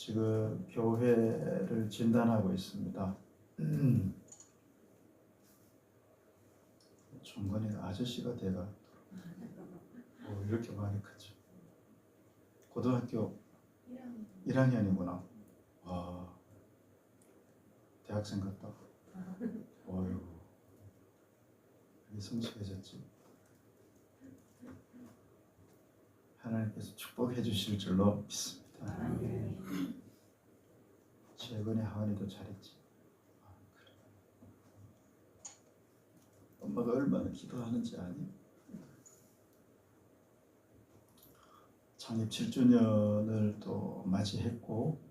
지금 교회를 진단하고 있습니다. 종건이가 아저씨가 돼가 이렇게 많이 크죠. 고등학교 1학년이구나. 와, 대학생 같다. 어휴, 성숙해졌지. 하나님께서 축복해 주실 줄로 믿습니다. 최근에 하은이도 잘했지. 그래. 엄마가 얼마나 기도하는지 아니? 창립 7주년을 또 맞이했고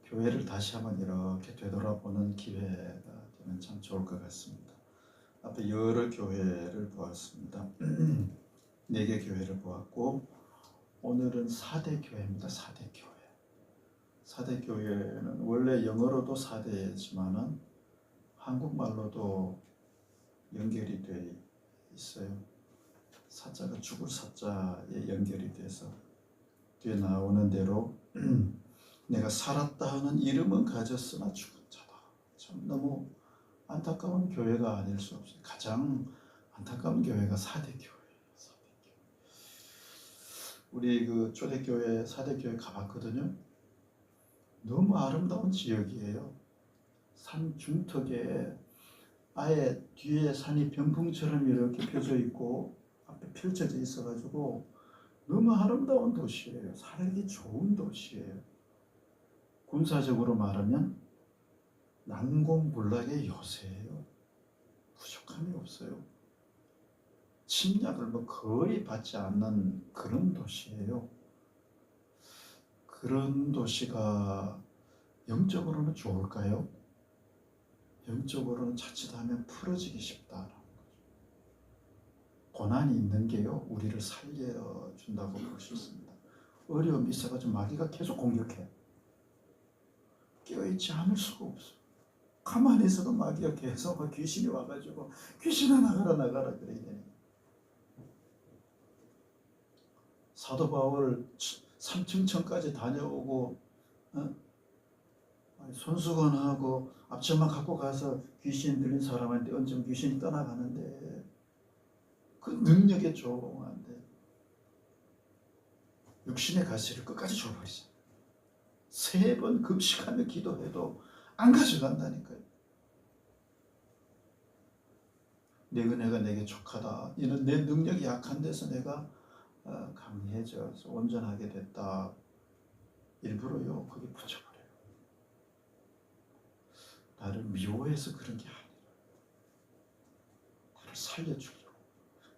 교회를 다시 한번 이렇게 되돌아보는 기회가 되면 참 좋을 것 같습니다. 앞에 여러 교회를 보았습니다. 4개 교회를 보았고 오늘은 4대 교회입니다. 4대 교회. 4대 교회는 원래 영어로도 4대지만은 한국말로도 연결이 돼 있어요. 사자가 죽을 사자에 연결이 돼서 뒤에 나오는 대로 내가 살았다 하는 이름은 가졌으나 죽은 자다. 참 너무 안타까운 교회가 아닐 수 없어요. 가장 안타까운 교회가 4대 교회예요. 4대 교회. 우리 그 초대교회 4대 교회 가봤거든요. 너무 아름다운 지역이에요. 산 중턱에 아예 뒤에 산이 병풍처럼 이렇게 펴져 있고 앞에 펼쳐져 있어가지고 너무 아름다운 도시예요. 살기 좋은 도시예요. 군사적으로 말하면 난공불락의 요새예요. 부족함이 없어요. 침략을 거의 받지 않는 그런 도시예요. 그런 도시가 영적으로는 좋을까요? 영적으로는 자칫하면 풀어지기 쉽다라는 거죠. 고난이 있는 게요, 우리를 살려준다고 볼 수 있습니다. 어려움이 있어가지고 마귀가 계속 공격해. 깨어있지 않을 수가 없어. 가만히 있어도 마귀가 계속 귀신이 와가지고 귀신아 나가라 그래야 돼. 사도 바울 3층천까지 다녀오고 손수건하고 앞치마 갖고 가서 귀신 들린 사람한테 얹으면 귀신이 떠나가는데 그 능력에 조롱한데 육신의 가시를 끝까지 줘버리잖아. 3번 금식하며 기도해도 안 가져간다니까요. 내 은혜가 내게 족하다. 이는 내 능력이 약한 데서 내가 강해져서 온전하게 됐다. 일부러요 거기 붙여버려요. 나를 미워해서 그런 게 아니라 나를 살려주려고.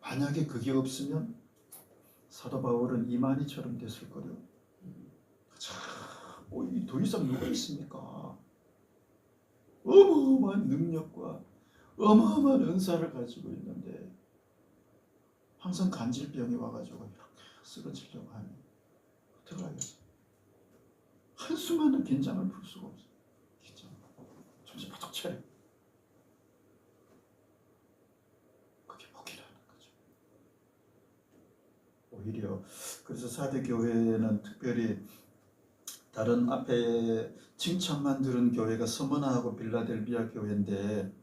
만약에 그게 없으면 사도 바울은 이만희처럼 됐을 거요. 더 이상 누가 있습니까? 어마어마한 능력과 어마어마한 은사를 가지고 있는데 항상 간질병이 와가지고 이렇게 쓰러지려고 하면 어떻게 하겠어요? 한순간은 긴장을 풀 수가 없어요. 긴장. 정신 바짝 차려. 그게 복이라는 거죠. 오히려 그래서 4대 교회는 특별히 다른 앞에 칭찬만 들은 교회가 서머나하고 빌라델비아 교회인데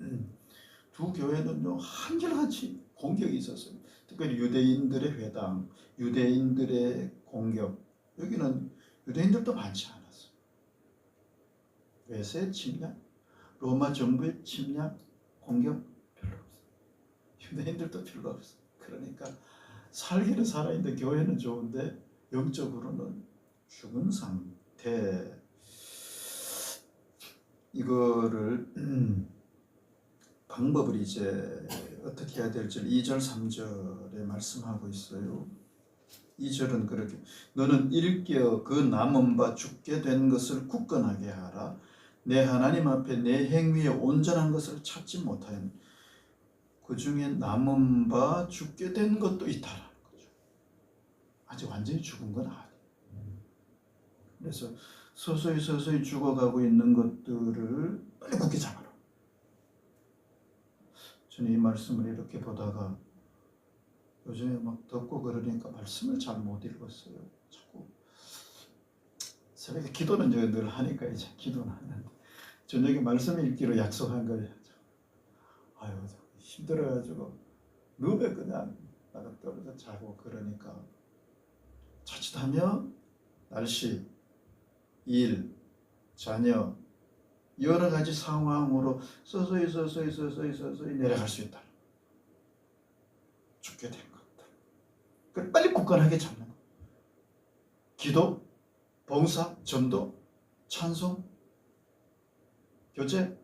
두 교회는요 한결같이 공격이 있었어요. 특별히 유대인들의 회당, 유대인들의 공격. 여기는 유대인들도 많지 않았어요. 외세 침략, 로마 정부의 침략, 공격 별로 없어요. 유대인들도 별로 없어요. 그러니까 살기는 살아있는데 교회는 좋은데 영적으로는 죽은 상태. 이거를 방법을 이제 어떻게 해야 될지 2절 3절에 말씀하고 있어요. 2절은 그렇게 너는 일깨어 그 남은 바 죽게 된 것을 굳건하게 하라. 내 하나님 앞에 내 행위에 온전한 것을 찾지 못하였노라. 그 중에 남은 바 죽게 된 것도 있다라는 거죠. 아직 완전히 죽은 건 아니에요. 그래서 서서히 죽어가고 있는 것들을 빨리 굳게 잡아라. 저는 이 말씀을 이렇게 보다가 요즘에 막 덥고 그러니까 말씀을 잘 못 읽었어요. 자꾸 새벽에 기도는 제가 늘 하니까 이제 기도는 하는데 저녁에 말씀 읽기로 약속한 거예요. 아유 힘들어가지고 누우면 그냥 나가 떨어져 자고 그러니까 자칫하면 날씨, 일, 자녀 여러 가지 상황으로 서서히 내려갈 수 있다. 죽게 된 것들. 그걸 빨리 굳건하게 잡는 거. 기도, 봉사, 전도, 찬송, 교제,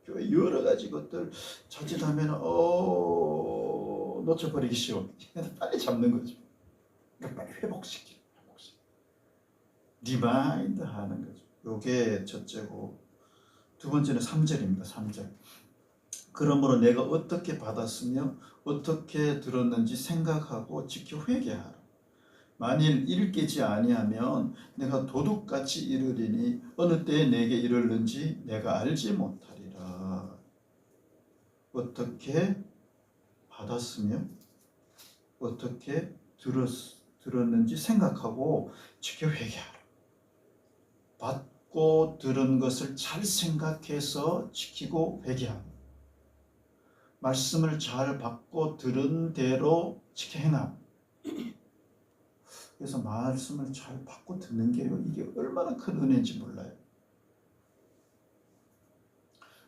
교회 여러 가지 것들 자칫하면 놓쳐버리기 쉬워. 빨리 잡는 거죠. 빨리 회복시키는 리마인드 하는 거죠. 요게 첫째고 두 번째는 3절입니다. 3절. 그러므로 내가 어떻게 받았으며 어떻게 들었는지 생각하고 지켜 회개하라. 만일 이를 깨지 아니하면 내가 도둑같이 이르리니 어느 때에 내게 이르는지 내가 알지 못하리라. 어떻게 받았으며 어떻게 들었는지 생각하고 지켜 회개하라. 받고 들은 것을 잘 생각해서 지키고 회개하라. 말씀을 잘 받고 들은 대로 지켜 행함. 그래서 말씀을 잘 받고 듣는 게요, 이게 얼마나 큰 은혜인지 몰라요.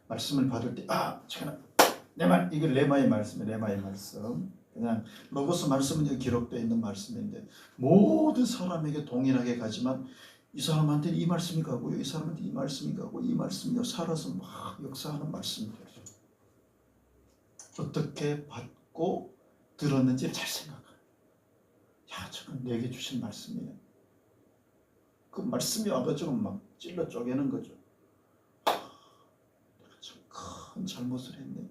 말씀을 받을 때 잠깐만 이거 레마의 말씀이에요. 레마의 말씀. 그냥 로고스 말씀은 여기 기록되어 있는 말씀인데 모든 사람에게 동일하게 가지만 이 사람한테 이 말씀이 가고요, 이 사람한테 이 말씀이 가고 이 말씀이 살아서 막 역사하는 말씀이죠. 어떻게 받고 들었는지 잘 생각해요. 저는 내게 주신 말씀이에요. 그 말씀이 와가지고 막 찔러 쪼개는 거죠. 내가 참 큰 잘못을 했네.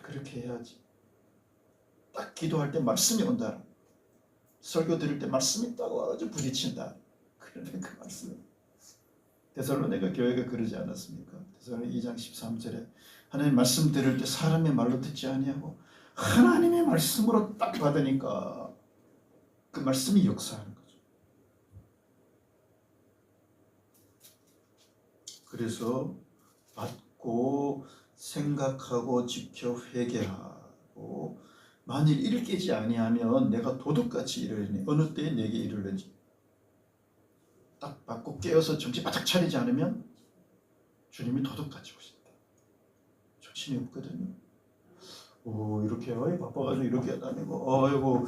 그렇게 해야지. 딱 기도할 때 말씀이 온다. 설교 들을 때 말씀이 딱 와가지고 부딪힌다. 그러면 그 말씀. 데살로니가 교회가 그러지 않았습니까? 데살로니가 2장 13절에 하나님 말씀 들을 때 사람의 말로 듣지 아니하고 하나님의 말씀으로 딱 받으니까 그 말씀이 역사하는 거죠. 그래서 받고 생각하고 지켜 회개하고 만일 이를 깨지 아니하면 내가 도둑같이 이르리니 어느 때에 내게 이르는지. 딱 받고 깨어서 정신 바짝 차리지 않으면 주님이 도둑같이 오신다. 정신이 없거든요. 이렇게 바빠가지고 이렇게 다니고 아이고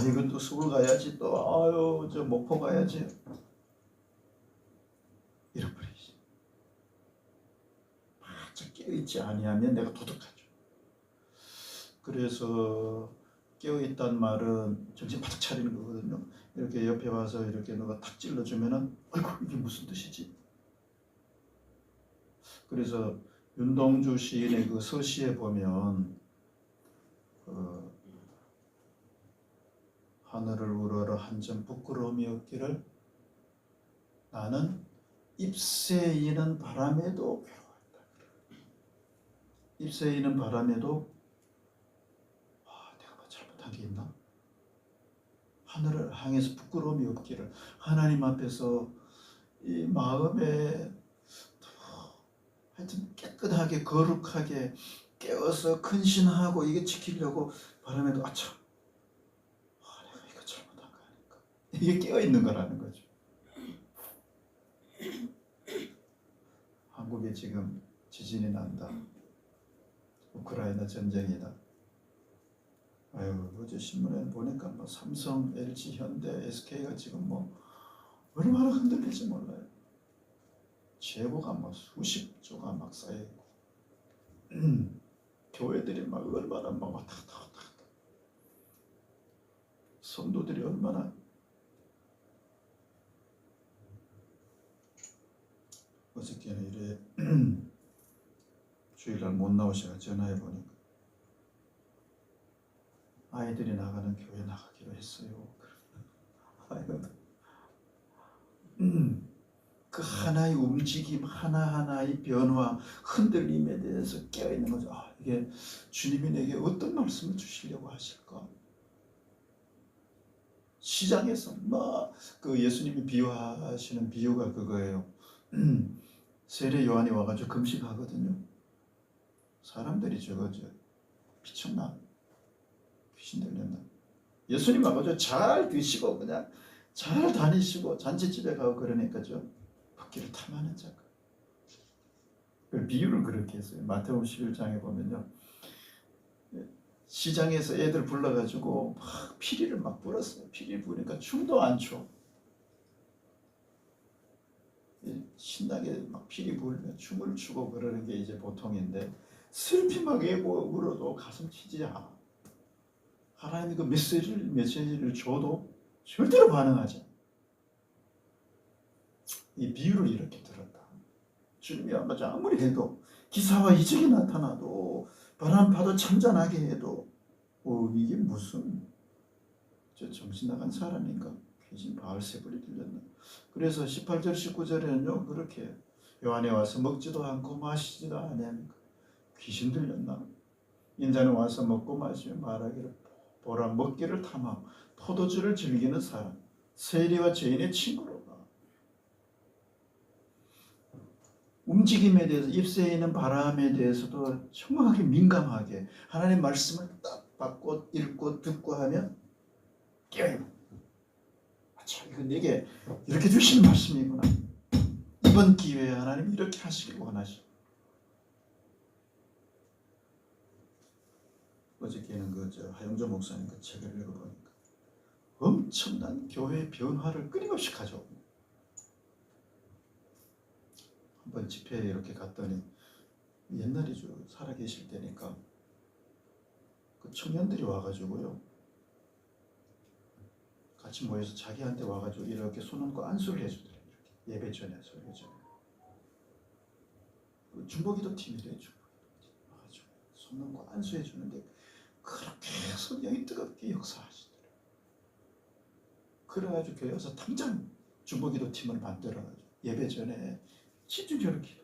이것도 서울 가야지 또 저 목포 가야지 잃어버리지. 바짝 깨어있지 아니하면 내가 도둑하죠. 그래서 깨어있다는 말은 정신 바짝 차리는 거거든요. 이렇게 옆에 와서 이렇게 너가 탁 찔러주면은 아이고 이게 무슨 뜻이지? 그래서 윤동주 시인의 그 서시에 보면 하늘을 우러러 한 점 부끄러움이 없기를 나는 잎새 이는 바람에도 괴로웠다. 잎새 이는 바람에도 내가 뭐 잘못한 게 있나? 하늘을 향해서 부끄러움이 없기를, 하나님 앞에서 이 마음에 하여튼 깨끗하게 거룩하게 깨어서 근신하고 이게 지키려고 바람에도 내가 이거 잘못한 거 아닐까? 이게 깨어있는 거라는 거죠. 한국에 지금 지진이 난다. 우크라이나 전쟁이다. 어제 신문에 보니까 뭐 삼성, LG, 현대, SK가 지금 뭐 얼마나 흔들릴지 몰라요. 재고가 막 수십조가 막 쌓여있고 교회들이 막 얼마나 막 왔다 갔다 성도들이 얼마나 어저께는 이래 주일날 못 나오셔서 전화해 보니까 아이들이 나가는 교회 나가기로 했어요. 그 하나의 움직임, 하나하나의 변화, 흔들림에 대해서 깨어있는 거죠. 이게 주님이 내게 어떤 말씀을 주시려고 하실까? 시장에서 막 그 예수님이 비유하시는 비유가 그거예요. 세례 요한이 와가지고 금식하거든요. 사람들이 저거죠. 미쳤나? 귀신 들렸나? 예수님 와가지고 잘 드시고 그냥 잘 다니시고 잔치집에 가고 그러니까죠. 바퀴를 탐하는 자가. 비유를 그렇게 했어요. 마태복음 11장에 보면요. 시장에서 애들 불러가지고 막 피리를 막 불었어요. 피리 부으니까 춤도 안 춰. 신나게 막 피리 부으면 춤을 추고 그러는 게 이제 보통인데 슬피 막 울어도 가슴 치지 않아. 하나님이 그 메시지를 줘도 절대로 반응하지 않아. 이 비유를 이렇게 들었다. 주님이 아무리 해도 기사와 이적이 나타나도 바람 파도 참전하게 해도 이게 무슨 저 정신 나간 사람인가? 귀신 바알세불이 들렸나? 그래서 18절 19절에는요 그렇게 요한에 와서 먹지도 않고 마시지도 않으니까 귀신 들렸나? 인자는 와서 먹고 마시며 말하기를 보라 먹기를 탐하고 포도주를 즐기는 사람 세리와 죄인의 친구로가 움직임에 대해서 입새에 있는 바람에 대해서도 정확하게 민감하게 하나님의 말씀을 딱 받고 읽고 듣고 하면 깨어요. 참 이거 내게 이렇게 주시는 말씀이구나. 이번 기회에 하나님 이렇게 하시길 원하시고. 어저께는 하영조 목사님 그 책을 읽어보니까 엄청난 교회의 변화를 끊임없이 가져옵니다. 한번 집회에 이렇게 갔더니 옛날이죠. 살아계실 때니까 그 청년들이 와가지고요 같이 모여서 자기한테 와가지고 이렇게 손 얹고 안수를 해주더래요. 예배 전에 설교 전에 그 중보기도 팀이래요. 중보기도 와가지고 손 얹고 안수해 주는데 그렇게 성령이 뜨겁게 역사하시더래요. 그래가지고 교회 와서 당장 중보기도 팀을 만들어가지고 예배 전에 집중적으로 기도.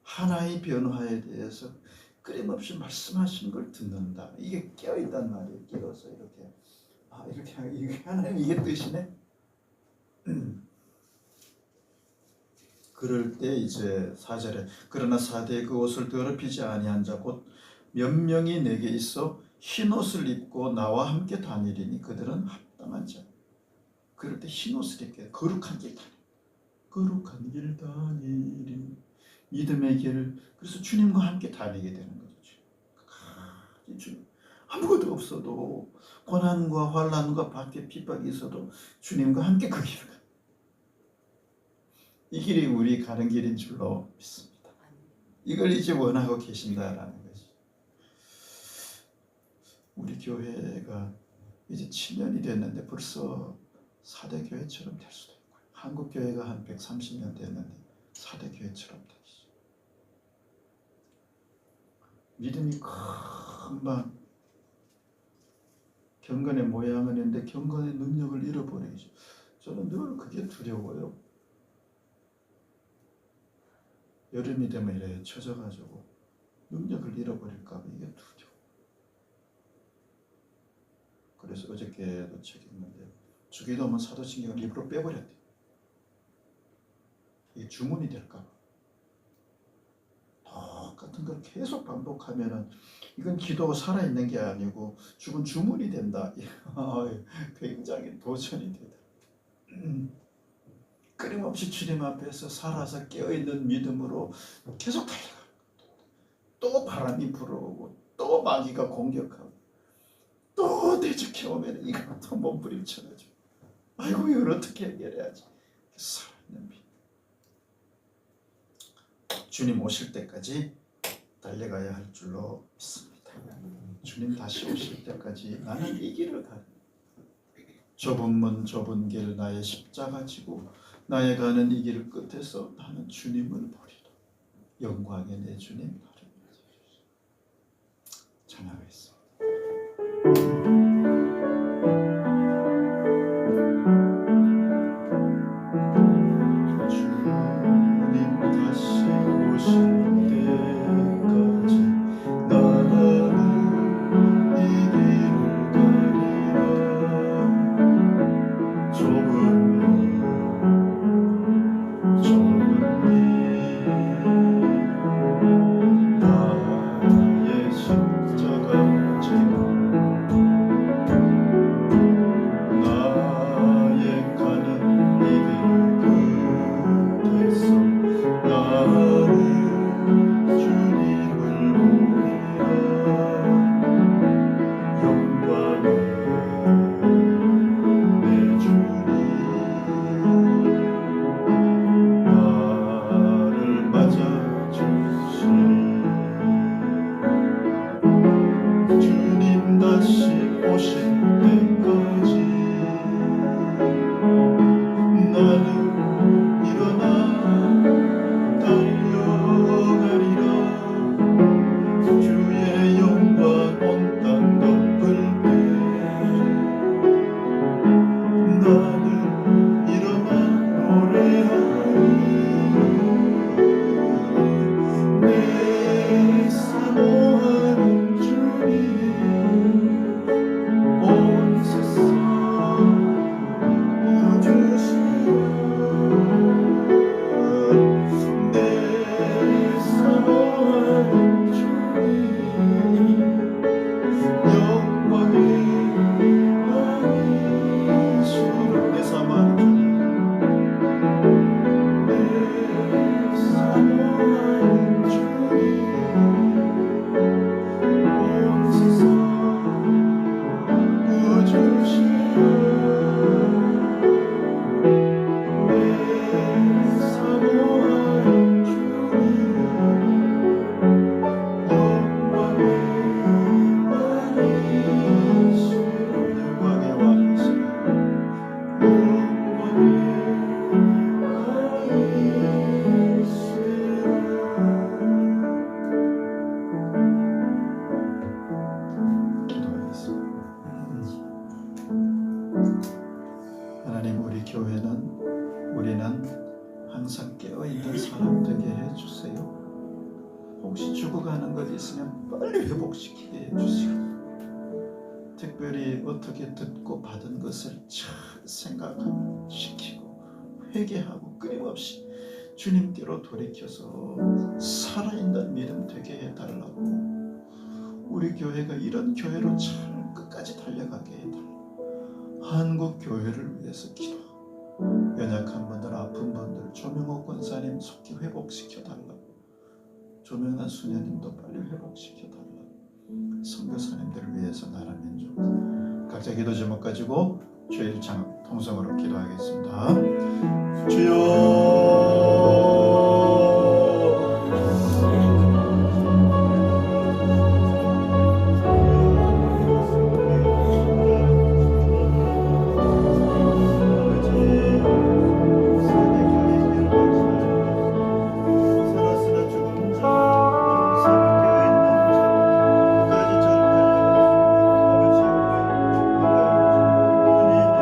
하나의 변화에 대해서 끊임없이 말씀하시는 걸 듣는다. 이게 깨어있단 말이에요. 기도서 이렇게 이렇게 하나님 이게 뜻이네. 그럴 때 이제 4절에 그러나 사대의 그 옷을 더럽히지 아니한 자 곧 몇 명이 내게 있어 흰 옷을 입고 나와 함께 다니리니 그들은 합당한 자. 그럴 때 흰 옷을 입게 거룩한 길 다니. 거룩한 길 다니리 믿음의 길을 그래서 주님과 함께 다니게 되는 거죠. 주님 아무것도 없어도 고난과 환난과 밖에 핍박이 있어도 주님과 함께 그 길을 가. 이 길이 우리 가는 길인 줄로 믿습니다. 이걸 이제 원하고 계신다라는 것이. 우리 교회가 이제 7년이 됐는데 벌써 4대 교회처럼 될 수도 있고요. 한국 교회가 한 130년 됐는데 4대 교회처럼 되시죠. 믿음이 금방 경건의 모양은 있는데 경건의 능력을 잃어버리죠. 저는 늘 그게 두려워요. 여름이 되면 이래 처져가지고 능력을 잃어버릴까 봐 이게 두려워. 그래서 어저께도 책 읽는데 주기도문 사도신경을 일부러 빼버렸대. 이게 주문이 될까 봐. 똑같은 걸 계속 반복하면은 이건 기도가 살아있는 게 아니고 죽은 주문이 된다. 굉장히 도전이 되다. 끊임없이 주님 앞에서 살아서 깨어있는 믿음으로 계속 달려가. 또 바람이 불어오고 또 마귀가 공격하고 또 대적해오면 이거 또 몸부림쳐가지고 아이고 이걸 어떻게 해결해야지. 살아있는 믿음. 주님 오실 때까지 달려가야 할 줄로 믿습니다. 주님 다시 오실 때까지 나는 이 길을 가는 좁은 문 좁은 길 나의 십자가 지고 나의 가는 이 길 끝에서 나는 주님을 보리라. 영광의 내 주님 나를 믿으시오. 찬양하겠습니다. 주님 다시 오실 때까지 나는 이 길을 가리라. 항상 깨어있는 사람 되게 해주세요. 혹시 죽어가는 것 있으면 빨리 회복시키게 해주시고, 특별히 어떻게 듣고 받은 것을 잘 생각시키고 회개하고 끊임없이 주님께로 돌이켜서 살아있는 믿음 되게 해달라고, 우리 교회가 이런 교회로 잘 끝까지 달려가게 해달라고, 한국 교회를 위해서 기도하고, 연약한 분들, 아픈 분들, 조명옥 권사님 속히 회복시켜달라고, 조명란 수녀님도 빨리 회복시켜달라고, 선교사님들을 위해서 나라 민족 각자 기도 제목 가지고 주일 창업 통성으로 기도하겠습니다. 주여